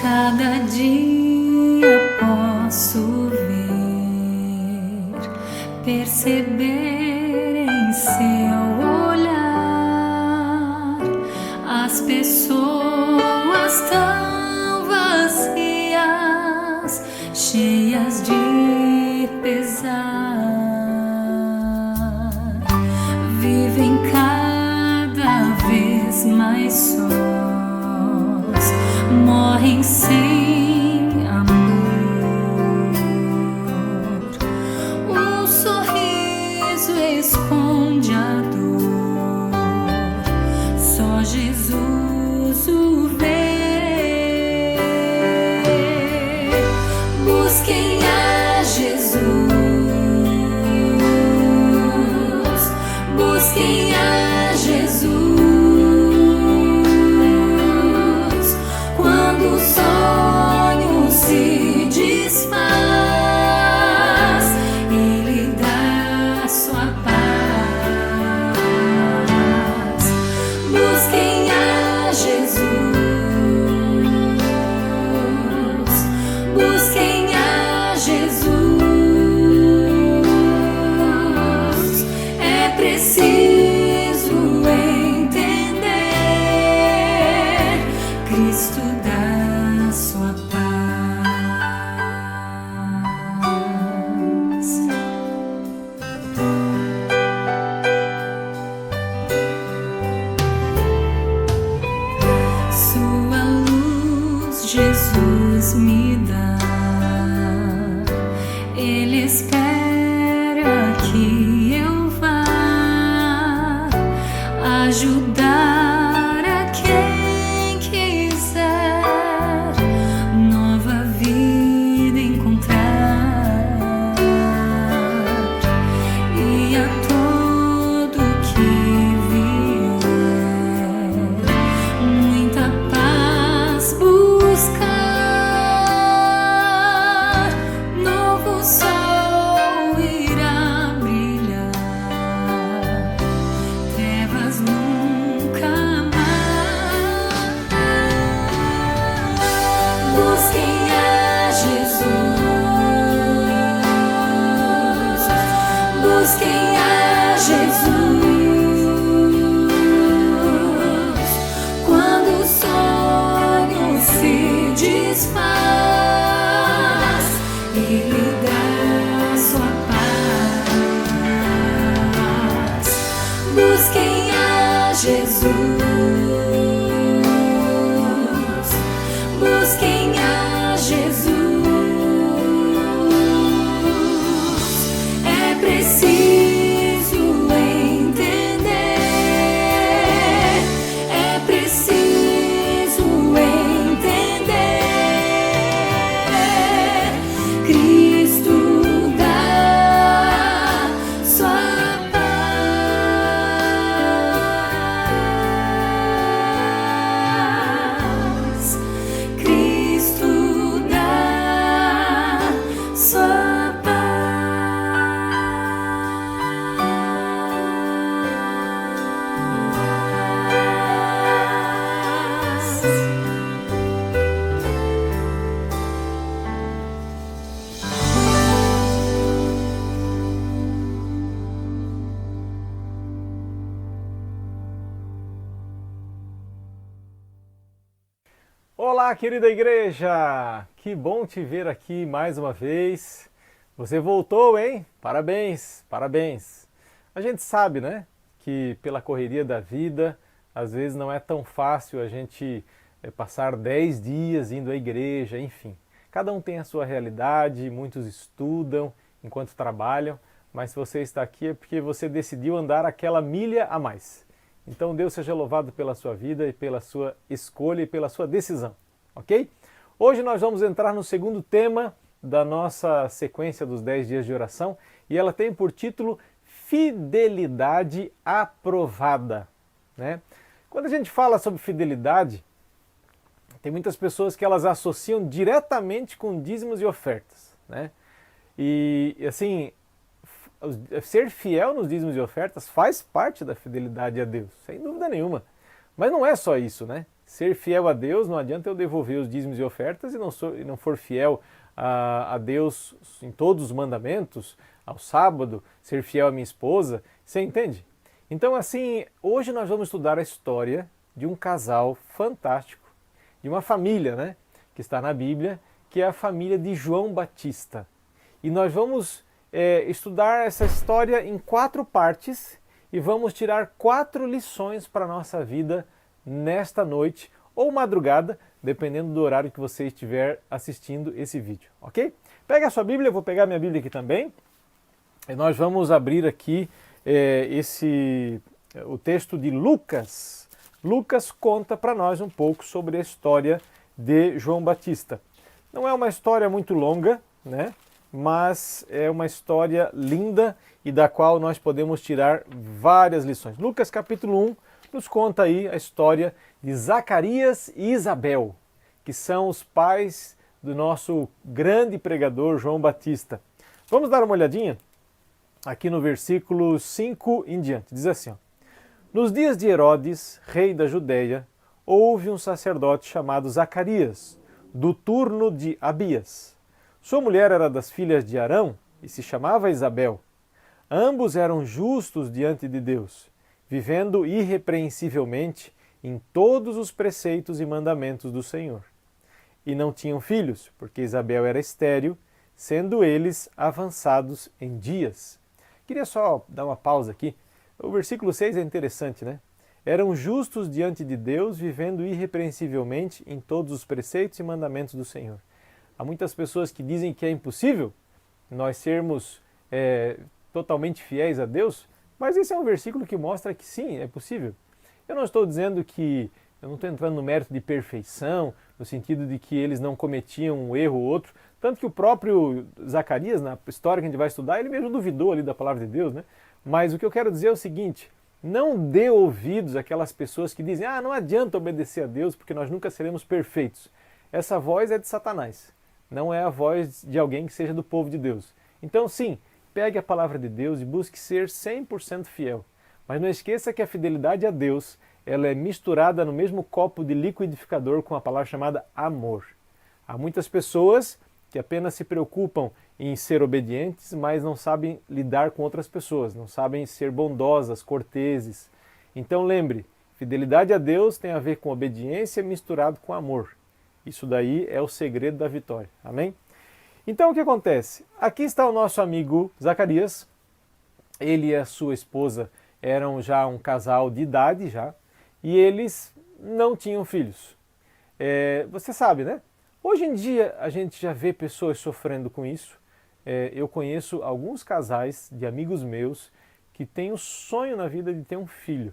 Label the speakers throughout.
Speaker 1: Cada dia posso ver, perceber em seu olhar as pessoas tão vazias, cheias de pesar, vivem cada vez mais sós, morrem sem amor. Um sorriso esconde a dor, só Jesus o vê. Busquem a Jesus, busquem a Jesus. Quando o sonho se desfaz, Ele dá sua paz. Busquem a Jesus, busquem a Jesus. É preciso entender, Cristo dá sua paz. Sua luz Jesus me dá, Ele espera que eu vá ajudar a quem quiser nova vida encontrar, e a todo que vier muita paz buscar. Novo sol irá brilhar, trevas nunca mais. Busquem a Jesus, busquem a Jesus. Quando o sonho se desfaz, Ele dá sua paz. Busquem a Jesus, busquem a Jesus. É preciso entender, é preciso entender, Cristo dá sua paz. Cristo dá sua paz.
Speaker 2: Olá, querida igreja! Que bom te ver aqui mais uma vez. Você voltou, hein? Parabéns, parabéns. A gente sabe, né, que pela correria da vida, às vezes não é tão fácil a gente passar 10 dias indo à igreja, enfim. Cada um tem a sua realidade, muitos estudam enquanto trabalham, mas se você está aqui é porque você decidiu andar aquela milha a mais. Então Deus seja louvado pela sua vida e pela sua escolha e pela sua decisão, ok? Hoje nós vamos entrar no segundo tema da nossa sequência dos 10 dias de oração e ela tem por título Fidelidade Aprovada, né? Quando a gente fala sobre fidelidade, tem muitas pessoas que elas associam diretamente com dízimos e ofertas, né? E assim, ser fiel nos dízimos e ofertas faz parte da fidelidade a Deus, sem dúvida nenhuma. Mas não é só isso, né? ser fiel a Deus, não adianta eu devolver os dízimos e ofertas e não for fiel a Deus em todos os mandamentos, ao sábado, ser fiel à minha esposa, você entende? Então assim, hoje nós vamos estudar a história de um casal fantástico, de uma família, né, que está na Bíblia, que é a família de João Batista. E nós vamos estudar essa história em 4 partes e vamos tirar 4 lições para a nossa vida nesta noite ou madrugada, dependendo do horário que você estiver assistindo esse vídeo, ok? Pega a sua Bíblia, eu vou pegar minha Bíblia aqui também. E nós vamos abrir aqui o texto de Lucas. Lucas conta para nós um pouco sobre a história de João Batista. Não é uma história muito longa, né? Mas é uma história linda e da qual nós podemos tirar várias lições. Lucas capítulo 1 nos conta aí a história de Zacarias e Isabel, que são os pais do nosso grande pregador João Batista. Vamos dar uma olhadinha aqui no versículo 5 em diante. Diz assim, ó, nos dias de Herodes, rei da Judeia, houve um sacerdote chamado Zacarias, do turno de Abias. Sua mulher era das filhas de Arão e se chamava Isabel. Ambos eram justos diante de Deus, vivendo irrepreensivelmente em todos os preceitos e mandamentos do Senhor. E não tinham filhos, porque Isabel era estéril, sendo eles avançados em dias. Queria só dar uma pausa aqui. O versículo 6 é interessante, né? Eram justos diante de Deus, vivendo irrepreensivelmente em todos os preceitos e mandamentos do Senhor. Há muitas pessoas que dizem que é impossível nós sermos totalmente fiéis a Deus, mas esse é um versículo que mostra que sim, é possível. Eu não estou dizendo que, eu não estou entrando no mérito de perfeição, no sentido de que eles não cometiam um erro ou outro, tanto que o próprio Zacarias, na história que a gente vai estudar, ele mesmo duvidou ali da palavra de Deus, né? Mas o que eu quero dizer é o seguinte, não dê ouvidos àquelas pessoas que dizem, não adianta obedecer a Deus porque nós nunca seremos perfeitos. Essa voz é de Satanás, não é a voz de alguém que seja do povo de Deus. Então sim, pegue a palavra de Deus e busque ser 100% fiel. Mas não esqueça que a fidelidade a Deus, ela é misturada no mesmo copo de liquidificador com a palavra chamada amor. Há muitas pessoas que apenas se preocupam em ser obedientes, mas não sabem lidar com outras pessoas, não sabem ser bondosas, corteses. Então lembre, fidelidade a Deus tem a ver com obediência misturado com amor. Isso daí é o segredo da vitória. Amém? Então o que acontece? Aqui está o nosso amigo Zacarias. Ele e a sua esposa eram já um casal de idade já, e eles não tinham filhos. Você sabe, né? Hoje em dia a gente já vê pessoas sofrendo com isso. Eu conheço alguns casais de amigos meus que têm o sonho na vida de ter um filho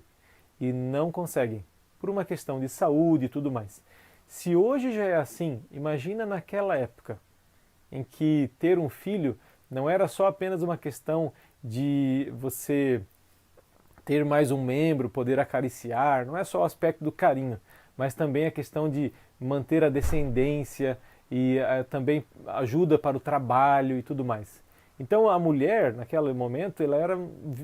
Speaker 2: e não conseguem, por uma questão de saúde e tudo mais. Se hoje já é assim, imagina naquela época em que ter um filho não era só apenas uma questão de você ter mais um membro, poder acariciar, não é só o aspecto do carinho, mas também a questão de manter a descendência e também ajuda para o trabalho e tudo mais. Então a mulher, naquele momento, ela era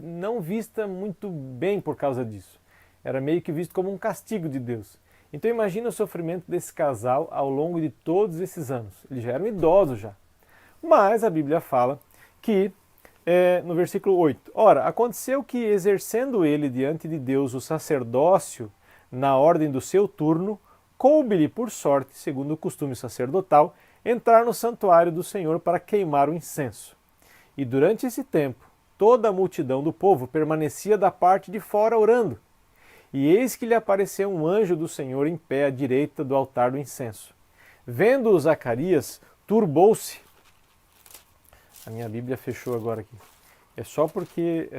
Speaker 2: não vista muito bem por causa disso. Era meio que visto como um castigo de Deus. Então imagina o sofrimento desse casal ao longo de todos esses anos. Eles já eram idosos já. Mas a Bíblia fala que, no versículo 8, ora, aconteceu que exercendo ele diante de Deus o sacerdócio na ordem do seu turno, coube-lhe por sorte, segundo o costume sacerdotal, entrar no santuário do Senhor para queimar o incenso. E durante esse tempo, toda a multidão do povo permanecia da parte de fora orando. E eis que lhe apareceu um anjo do Senhor em pé à direita do altar do incenso. Vendo-o Zacarias, turbou-se. A minha Bíblia fechou agora aqui. É só porque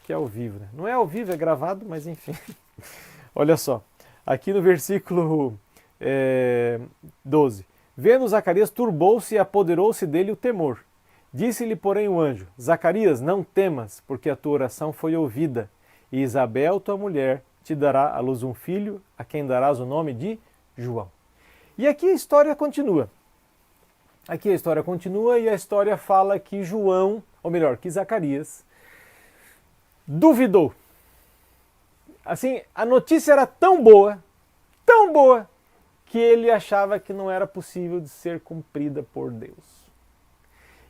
Speaker 2: é ao vivo, né? Não é ao vivo, é gravado, mas enfim. Olha só, aqui no versículo 12. Vendo Zacarias, turbou-se e apoderou-se dele o temor. Disse-lhe, porém, o anjo, Zacarias, não temas, porque a tua oração foi ouvida, e Isabel, tua mulher, te dará à luz um filho, a quem darás o nome de João. E aqui a história continua. Aqui a história continua e a história fala que João, ou melhor, que Zacarias, duvidou. Assim, a notícia era tão boa, que ele achava que não era possível de ser cumprida por Deus.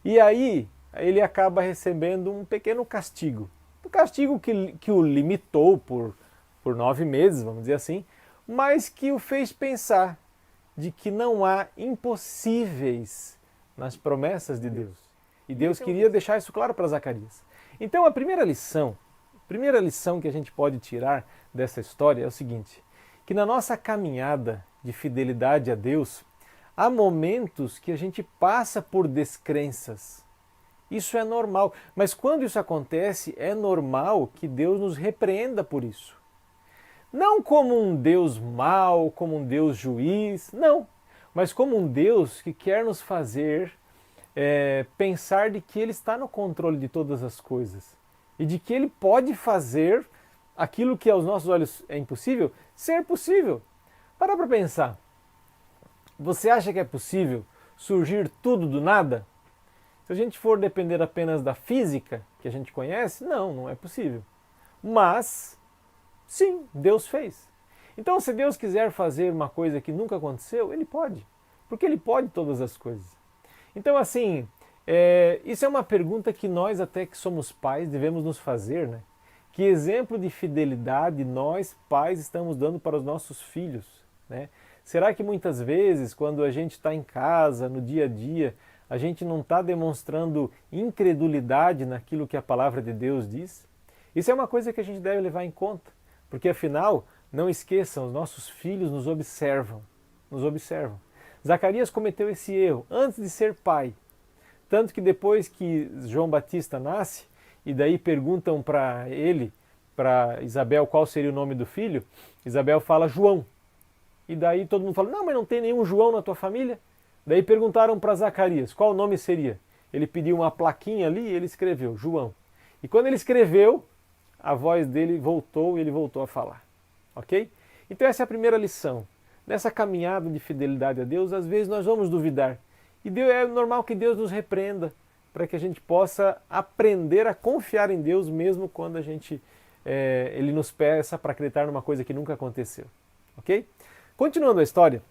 Speaker 2: E aí ele acaba recebendo um pequeno castigo. Um castigo que o limitou por 9 meses, vamos dizer assim, mas que o fez pensar de que não há impossíveis nas promessas de Deus. E Deus queria deixar isso claro para Zacarias. Então a primeira lição que a gente pode tirar dessa história é o seguinte, que na nossa caminhada de fidelidade a Deus, há momentos que a gente passa por descrenças. Isso é normal, mas quando isso acontece, é normal que Deus nos repreenda por isso. Não como um Deus mau, como um Deus juiz, não, mas como um Deus que quer nos fazer pensar de que Ele está no controle de todas as coisas e de que Ele pode fazer aquilo que aos nossos olhos é impossível, ser possível. Para pensar. Você acha que é possível surgir tudo do nada? Se a gente for depender apenas da física que a gente conhece, não é possível. Mas, sim, Deus fez. Então, se Deus quiser fazer uma coisa que nunca aconteceu, Ele pode. Porque Ele pode todas as coisas. Então, assim, isso é uma pergunta que nós, até que somos pais, devemos nos fazer, né? Que exemplo de fidelidade nós, pais, estamos dando para os nossos filhos, né? Será que muitas vezes, quando a gente está em casa, no dia a dia, a gente não está demonstrando incredulidade naquilo que a palavra de Deus diz? Isso é uma coisa que a gente deve levar em conta, porque afinal, não esqueçam, os nossos filhos nos observam, nos observam. Zacarias cometeu esse erro antes de ser pai, tanto que depois que João Batista nasce, e daí perguntam para ele, para Isabel, qual seria o nome do filho, Isabel fala João. E daí todo mundo fala, não, mas não tem nenhum João na tua família? Daí perguntaram para Zacarias, qual o nome seria? Ele pediu uma plaquinha ali e ele escreveu, João. E quando ele escreveu, a voz dele voltou e ele voltou a falar. Ok? Então essa é a primeira lição. Nessa caminhada de fidelidade a Deus, às vezes nós vamos duvidar. E é normal que Deus nos repreenda, para que a gente possa aprender a confiar em Deus mesmo quando Ele nos peça para acreditar numa coisa que nunca aconteceu. Ok? Continuando a história,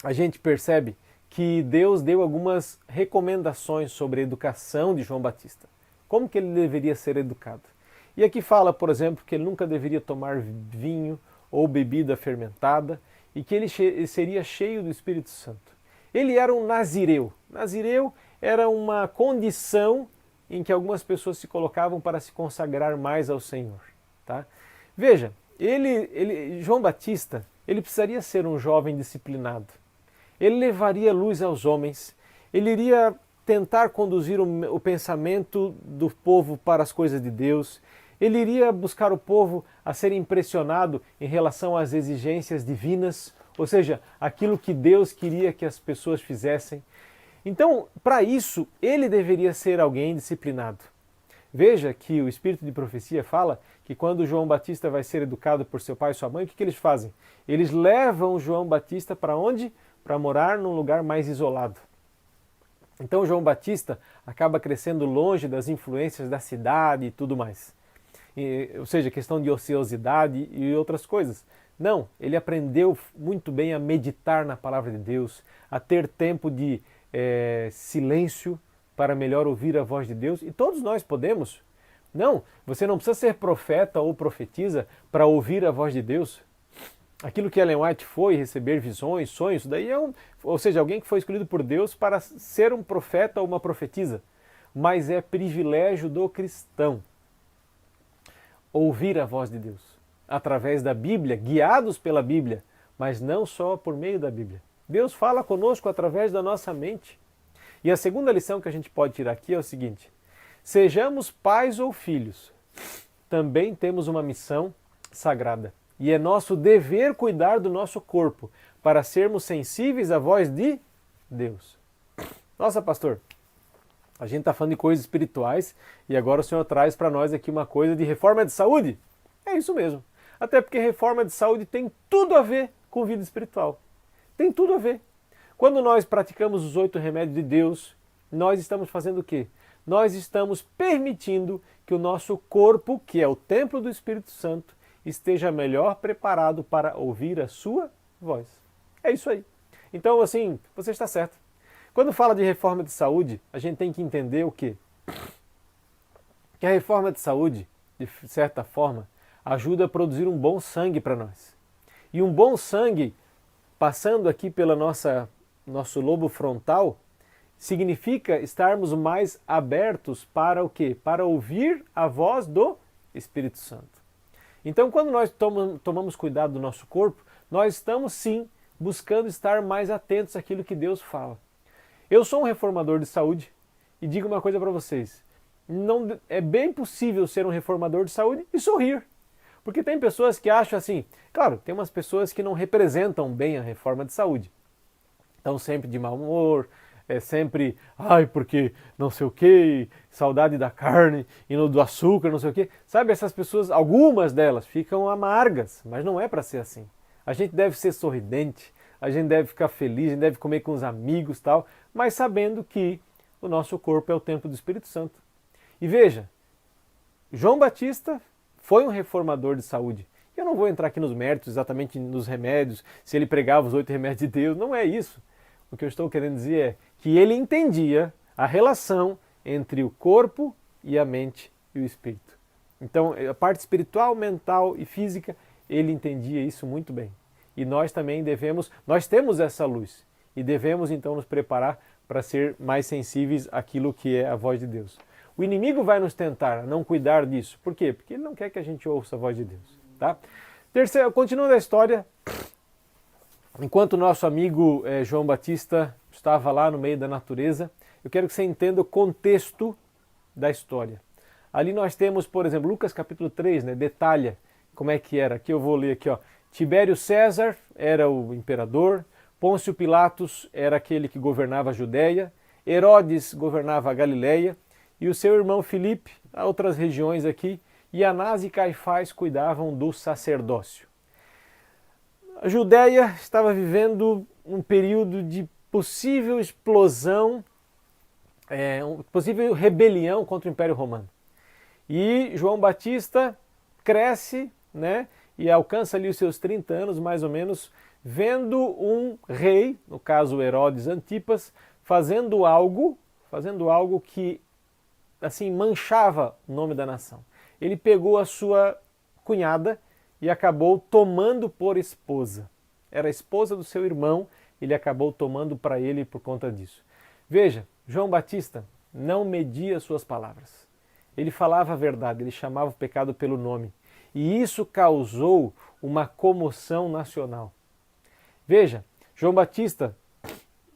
Speaker 2: a gente percebe que Deus deu algumas recomendações sobre a educação de João Batista. Como que ele deveria ser educado. E aqui fala, por exemplo, que ele nunca deveria tomar vinho ou bebida fermentada e que ele seria cheio do Espírito Santo. Ele era um nazireu. Nazireu era uma condição em que algumas pessoas se colocavam para se consagrar mais ao Senhor. Tá? Veja, João Batista, ele precisaria ser um jovem disciplinado. Ele levaria luz aos homens, ele iria tentar conduzir o pensamento do povo para as coisas de Deus, ele iria buscar o povo a ser impressionado em relação às exigências divinas, ou seja, aquilo que Deus queria que as pessoas fizessem. Então, para isso, ele deveria ser alguém disciplinado. Veja que o Espírito de Profecia fala que quando João Batista vai ser educado por seu pai e sua mãe, o que eles fazem? Eles levam João Batista para onde? Para morar num lugar mais isolado. Então João Batista acaba crescendo longe das influências da cidade e tudo mais. Ou seja, questão de ociosidade e outras coisas. Não, ele aprendeu muito bem a meditar na palavra de Deus, a ter tempo de silêncio para melhor ouvir a voz de Deus. E todos nós podemos. Não, você não precisa ser profeta ou profetisa para ouvir a voz de Deus. Aquilo que Ellen White foi, receber visões, sonhos, daí ou seja, alguém que foi escolhido por Deus para ser um profeta ou uma profetisa. Mas é privilégio do cristão ouvir a voz de Deus através da Bíblia, guiados pela Bíblia, mas não só por meio da Bíblia. Deus fala conosco através da nossa mente. E a segunda lição que a gente pode tirar aqui é o seguinte: sejamos pais ou filhos, também temos uma missão sagrada. E é nosso dever cuidar do nosso corpo, para sermos sensíveis à voz de Deus. Nossa, pastor, a gente está falando de coisas espirituais e agora o senhor traz para nós aqui uma coisa de reforma de saúde? É isso mesmo. Até porque reforma de saúde tem tudo a ver com vida espiritual. Tem tudo a ver. Quando nós praticamos os 8 remédios de Deus, nós estamos fazendo o quê? Nós estamos permitindo que o nosso corpo, que é o templo do Espírito Santo, esteja melhor preparado para ouvir a sua voz. É isso aí. Então, assim, você está certo. Quando fala de reforma de saúde, a gente tem que entender o quê? Que a reforma de saúde, de certa forma, ajuda a produzir um bom sangue para nós. E um bom sangue, passando aqui pela nosso lobo frontal, significa estarmos mais abertos para o quê? Para ouvir a voz do Espírito Santo. Então, quando nós tomamos cuidado do nosso corpo, nós estamos sim buscando estar mais atentos àquilo que Deus fala. Eu sou um reformador de saúde e digo uma coisa para vocês. Não, é bem possível ser um reformador de saúde e sorrir. Porque tem pessoas que acham assim, claro, tem umas pessoas que não representam bem a reforma de saúde. Estão sempre de mau humor, sempre, porque não sei o que, saudade da carne e do açúcar, não sei o que. Sabe, essas pessoas, algumas delas ficam amargas, mas não é para ser assim. A gente deve ser sorridente, a gente deve ficar feliz, a gente deve comer com os amigos e tal, mas sabendo que o nosso corpo é o templo do Espírito Santo. E veja, João Batista foi um reformador de saúde. Eu não vou entrar aqui nos méritos, exatamente nos remédios, se ele pregava os 8 remédios de Deus, não é isso. O que eu estou querendo dizer é que ele entendia a relação entre o corpo e a mente e o espírito. Então, a parte espiritual, mental e física, ele entendia isso muito bem. E nós também nós temos essa luz e devemos então nos preparar para ser mais sensíveis àquilo que é a voz de Deus. O inimigo vai nos tentar não cuidar disso. Por quê? Porque ele não quer que a gente ouça a voz de Deus. Tá? Terceiro, continuando a história, enquanto o nosso amigo João Batista estava lá no meio da natureza, eu quero que você entenda o contexto da história. Ali nós temos, por exemplo, Lucas capítulo 3, detalha como é que era. Aqui eu vou ler aqui, ó. Tibério César era o imperador, Pôncio Pilatos era aquele que governava a Judéia, Herodes governava a Galileia, e o seu irmão Filipe, outras regiões aqui, e Anás e Caifás cuidavam do sacerdócio. A Judéia estava vivendo um período de possível explosão, possível rebelião contra o Império Romano. E João Batista cresce, e alcança ali os seus 30 anos, mais ou menos, vendo um rei, no caso Herodes Antipas, fazendo algo que assim manchava o nome da nação. Ele pegou a sua cunhada e acabou tomando por esposa. Era a esposa do seu irmão, ele acabou tomando para ele por conta disso. Veja, João Batista não media suas palavras. Ele falava a verdade, ele chamava o pecado pelo nome. E isso causou uma comoção nacional. Veja, João Batista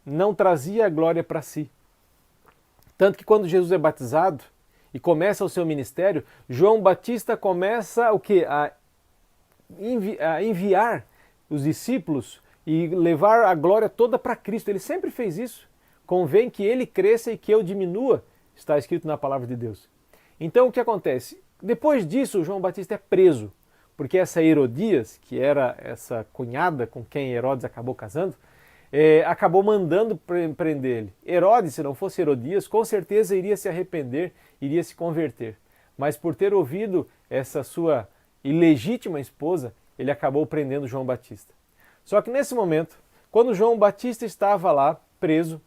Speaker 2: não trazia a glória para si. Tanto que quando Jesus é batizado e começa o seu ministério, João Batista começa o quê? A enviar os discípulos e levar a glória toda para Cristo. Ele sempre fez isso. Convém que ele cresça e que eu diminua, está escrito na palavra de Deus. Então o que acontece? Depois disso, João Batista é preso, porque essa Herodias, que era essa cunhada com quem Herodes acabou casando, acabou mandando prender ele. Herodes, se não fosse Herodias, com certeza iria se arrepender, iria se converter. Mas por ter ouvido essa sua ilegítima esposa, ele acabou prendendo João Batista. Só que nesse momento, quando João Batista estava lá, preso,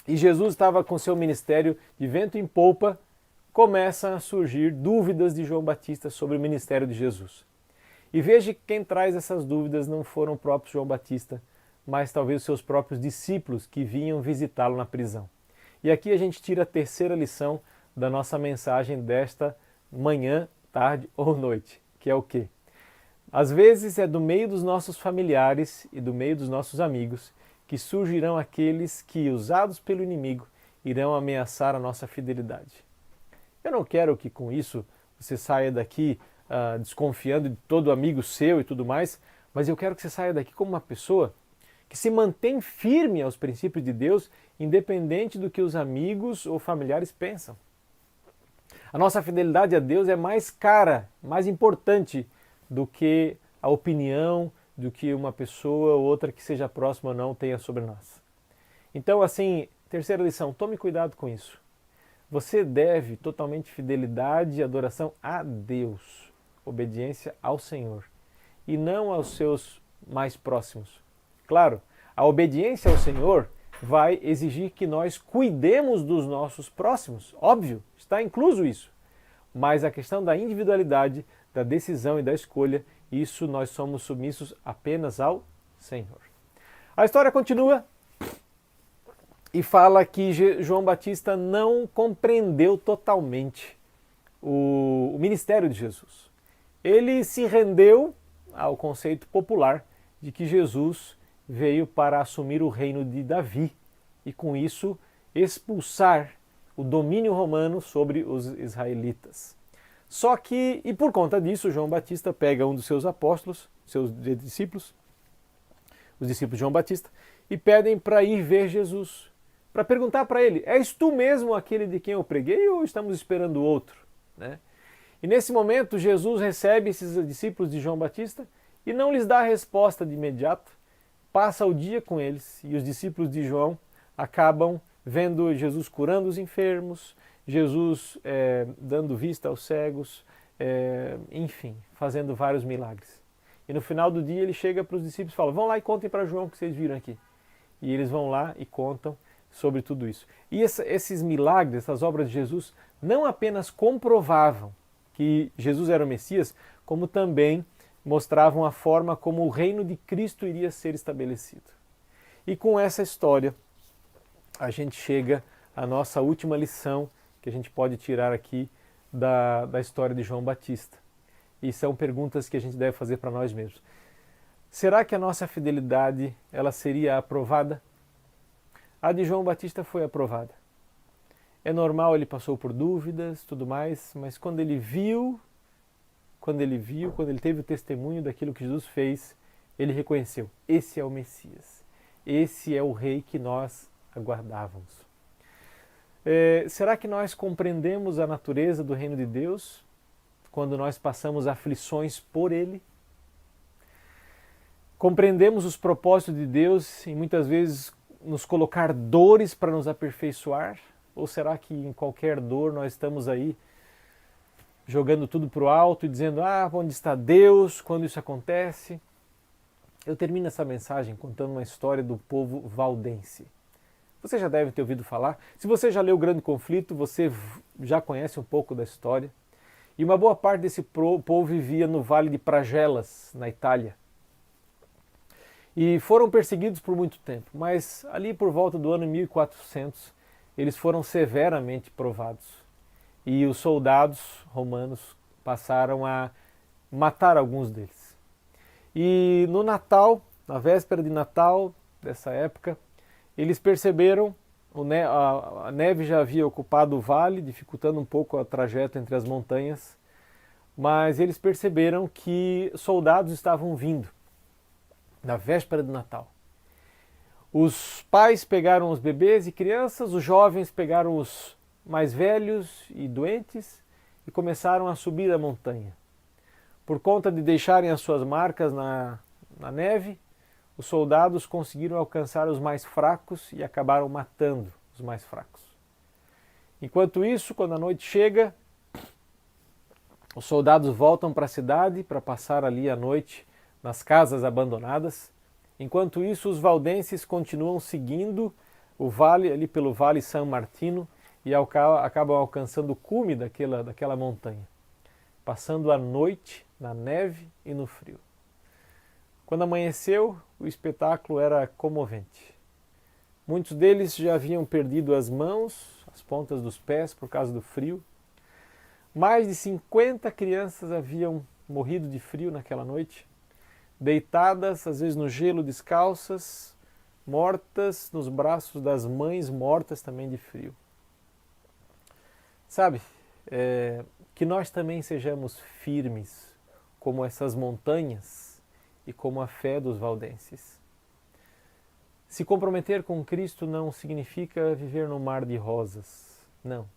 Speaker 2: e Jesus estava com seu ministério de vento em polpa, começam a surgir dúvidas de João Batista sobre o ministério de Jesus. E veja que quem traz essas dúvidas não foram o próprio João Batista, mas talvez os seus próprios discípulos que vinham visitá-lo na prisão. E aqui a gente tira a terceira lição da nossa mensagem desta manhã, tarde ou noite, que é o quê? Às vezes é do meio dos nossos familiares e do meio dos nossos amigos que surgirão aqueles que, usados pelo inimigo, irão ameaçar a nossa fidelidade. Eu não quero que com isso você saia daqui desconfiando de todo amigo seu e tudo mais, mas eu quero que você saia daqui como uma pessoa que se mantém firme aos princípios de Deus, independente do que os amigos ou familiares pensam. A nossa fidelidade a Deus é mais cara, mais importante do que a opinião, do que uma pessoa ou outra que seja próxima ou não tenha sobre nós. Então, assim, terceira lição, tome cuidado com isso. Você deve totalmente fidelidade e adoração a Deus, obediência ao Senhor, e não aos seus mais próximos. Claro, a obediência ao Senhor vai exigir que nós cuidemos dos nossos próximos. Óbvio, está incluso isso. Mas a questão da individualidade, da decisão e da escolha, isso nós somos submissos apenas ao Senhor. A história continua e fala que João Batista não compreendeu totalmente o ministério de Jesus. Ele se rendeu ao conceito popular de que Jesus veio para assumir o reino de Davi e, com isso, expulsar o domínio romano sobre os israelitas. Só que, e por conta disso, João Batista pega um dos seus apóstolos, seus discípulos, os discípulos de João Batista, e pedem para ir ver Jesus, para perguntar para ele: és tu mesmo aquele de quem eu preguei ou estamos esperando outro? Né? E nesse momento, Jesus recebe esses discípulos de João Batista e não lhes dá a resposta de imediato, passa o dia com eles e os discípulos de João acabam vendo Jesus curando os enfermos, Jesus dando vista aos cegos, enfim, fazendo vários milagres. E no final do dia ele chega para os discípulos e fala: vão lá e contem para João o que vocês viram aqui. E eles vão lá e contam sobre tudo isso. E esses milagres, essas obras de Jesus, não apenas comprovavam que Jesus era o Messias, como também mostravam a forma como o reino de Cristo iria ser estabelecido. E com essa história, a gente chega à nossa última lição que a gente pode tirar aqui da história de João Batista. E são perguntas que a gente deve fazer para nós mesmos. Será que a nossa fidelidade ela seria aprovada? A de João Batista foi aprovada. É normal, ele passou por dúvidas, tudo mais, mas quando ele teve o testemunho daquilo que Jesus fez, ele reconheceu: esse é o Messias, esse é o rei que nós aguardávamos. Será que nós compreendemos a natureza do reino de Deus quando nós passamos aflições por ele? Compreendemos os propósitos de Deus e muitas vezes nos colocar dores para nos aperfeiçoar? Ou será que em qualquer dor nós estamos aí jogando tudo para o alto e dizendo: onde está Deus quando isso acontece? Eu termino essa mensagem contando uma história do povo valdense. Você já deve ter ouvido falar. Se você já leu O Grande Conflito, você já conhece um pouco da história. E uma boa parte desse povo vivia no Vale de Pragelas, na Itália. E foram perseguidos por muito tempo, mas ali por volta do ano 1400, eles foram severamente provados. E os soldados romanos passaram a matar alguns deles. E no Natal, na véspera de Natal dessa época, eles perceberam, a neve já havia ocupado o vale, dificultando um pouco o trajeto entre as montanhas, mas eles perceberam que soldados estavam vindo na véspera de Natal. Os pais pegaram os bebês e crianças, os jovens pegaram os mais velhos e doentes e começaram a subir a montanha. Por conta de deixarem as suas marcas na neve, os soldados conseguiram alcançar os mais fracos e acabaram matando os mais fracos. Enquanto isso, quando a noite chega, os soldados voltam para a cidade para passar ali a noite nas casas abandonadas. Enquanto isso, os valdenses continuam seguindo o vale, ali pelo Vale San Martino, e acabam alcançando o cume daquela montanha, passando a noite na neve e no frio. Quando amanheceu, o espetáculo era comovente. Muitos deles já haviam perdido as mãos, as pontas dos pés por causa do frio. Mais de 50 crianças haviam morrido de frio naquela noite, deitadas, às vezes no gelo, descalças, mortas nos braços das mães, mortas também de frio. Sabe, que nós também sejamos firmes como essas montanhas e como a fé dos valdenses. Se comprometer com Cristo não significa viver no mar de rosas, não.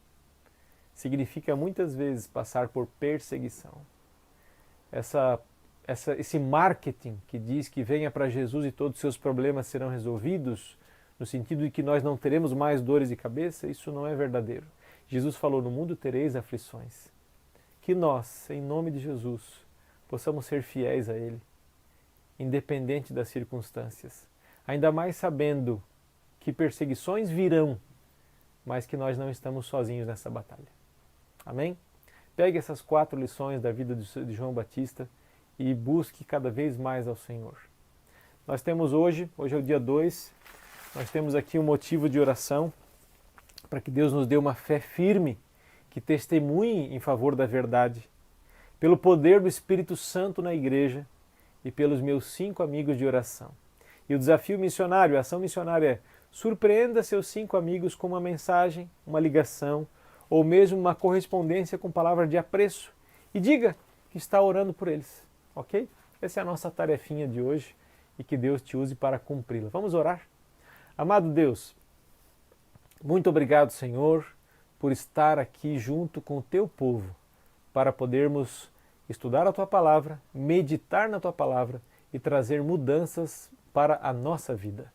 Speaker 2: Significa muitas vezes passar por perseguição. Esse marketing que diz que venha para Jesus e todos os seus problemas serão resolvidos, no sentido de que nós não teremos mais dores de cabeça, isso não é verdadeiro. Jesus falou: no mundo tereis aflições. Que nós, em nome de Jesus, possamos ser fiéis a Ele, independente das circunstâncias. ainda mais sabendo que perseguições virão, mas que nós não estamos sozinhos nessa batalha. Amém? Pegue essas 4 lições da vida de João Batista e busque cada vez mais ao Senhor. Nós temos hoje é o dia 2, nós temos aqui um motivo de oração para que Deus nos dê uma fé firme, que testemunhe em favor da verdade, pelo poder do Espírito Santo na igreja e pelos meus 5 amigos de oração. E o desafio missionário, a ação missionária é: surpreenda seus 5 amigos com uma mensagem, uma ligação, ou mesmo uma correspondência com palavra de apreço e diga que está orando por eles, ok? Essa é a nossa tarefinha de hoje e que Deus te use para cumpri-la. Vamos orar? Amado Deus, muito obrigado, Senhor, por estar aqui junto com o Teu povo para podermos estudar a Tua Palavra, meditar na Tua Palavra e trazer mudanças para a nossa vida.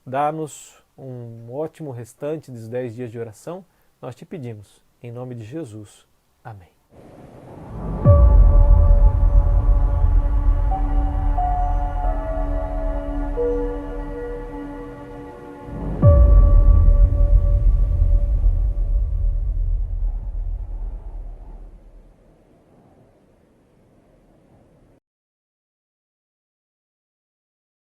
Speaker 2: Dá-nos um ótimo restante dos 10 dias de oração. Nós te pedimos, em nome de Jesus. Amém.